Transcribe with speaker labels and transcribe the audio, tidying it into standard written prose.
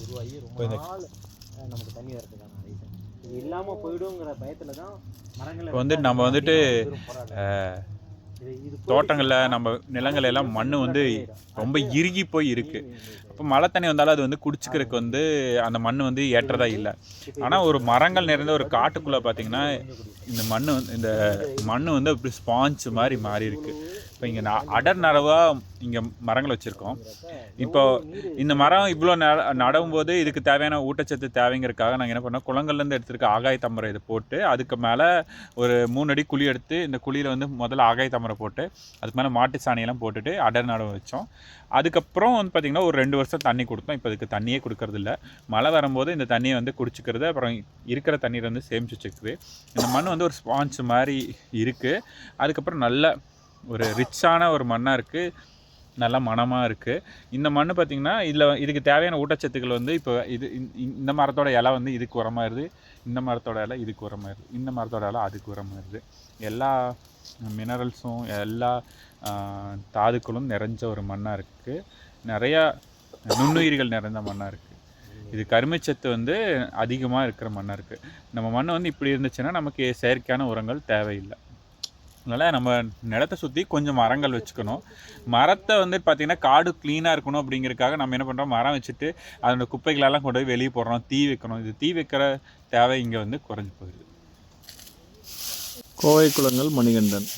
Speaker 1: உருவாகி ரொம்ப நாள் நமக்கு தண்ணி வரதுக்கான ரீசன். இது இல்லாமல் போயிடுங்கிற பயத்தில் தான் மரங்களை
Speaker 2: இப்போ வந்து நம்ம வந்துட்டு தோட்டங்களில் நம்ம நிலங்கள் எல்லாம் மண் வந்து ரொம்ப இறுகி போய் இருக்குது. அப்போ மழை தண்ணி வந்தாலும் அது வந்து குடிச்சிக்கிறதுக்கு வந்து அந்த மண் வந்து ஏற்றதா இல்லை. ஆனால் ஒரு மரங்கள் நிறைந்த ஒரு காட்டுக்குள்ளே பார்த்திங்கன்னா இந்த மண் வந்து அப்படி ஸ்பாஞ்ச் மாதிரி மாறி இருக்குது. இப்போ இங்கே அடர் நடவாக இங்கே மரங்கள் வச்சுருக்கோம். இப்போ இந்த மரம் இவ்வளோ நடவும் போது இதுக்கு தேவையான ஊட்டச்சத்து தேவைங்கிறதுக்காக நாங்கள் என்ன பண்ணோம், குளங்கள்லேருந்து எடுத்துருக்க ஆகாய தாமரை இதை போட்டு அதுக்கு மேலே ஒரு 3 அடி குழி எடுத்து இந்த குழியில் வந்து முதல்ல ஆகாய தாமரை போட்டு அதுக்கு மேலே மாட்டு சாணியெல்லாம் போட்டுட்டு அடர் நடவு வச்சோம். அதுக்கப்புறம் வந்து பார்த்திங்கன்னா ஒரு 2 வருஷம் தண்ணி கொடுத்தோம். இப்போ அதுக்கு தண்ணியே கொடுக்கறது இல்லை. மழை வரும்போது இந்த தண்ணியை வந்து குடிச்சிக்கிறது, அப்புறம் இருக்கிற தண்ணீரை வந்து சேமித்து வச்சுக்குது. இந்த மண் வந்து ஒரு ஸ்பாஞ்ச் மாதிரி இருக்குது. அதுக்கப்புறம் நல்ல ஒரு ரிச்சான ஒரு மண்ணாக இருக்குது, நல்லா மணமாக இருக்குது. இந்த மண் பார்த்திங்கன்னா இதுக்கு தேவையான ஊட்டச்சத்துக்கள் வந்து இப்போ இந்த மரத்தோட இலை வந்து இதுக்கு உரமாயிருது, இந்த மரத்தோட இலை இதுக்கு உரமாயிருது, இந்த மரத்தோட இலை அதுக்கு உரமாயிருது. எல்லா மினரல்ஸும் எல்லா தாதுக்களும் நிறைஞ்ச ஒரு மண்ணாக இருக்குது. நிறையா நுண்ணுயிர்கள் நிறைந்த மண்ணாக இருக்குது. இது கருமைச்சத்து வந்து அதிகமாக இருக்கிற மண்ணாக இருக்குது. நம்ம மண் வந்து இப்படி இருந்துச்சுன்னா நமக்கு செயற்கையான உரங்கள் தேவையில்லை. அதனால் நம்ம நிலத்தை சுற்றி கொஞ்சம் மரங்கள் வச்சுக்கணும். மரத்தை வந்து பார்த்திங்கன்னா காடு க்ளீனாக இருக்கணும் அப்படிங்கிறதுக்காக நம்ம என்ன பண்ணுறோம், மரம் வச்சுட்டு அதோடய குப்பைகளெல்லாம் கொண்டு போய் வெளியே போடுறோம், தீ வைக்கணும். இது தீ வைக்கிற தேவை இங்கே வந்து குறைஞ்சி போயிடுது.
Speaker 3: கோவை குளங்கள் மணிகண்டன்.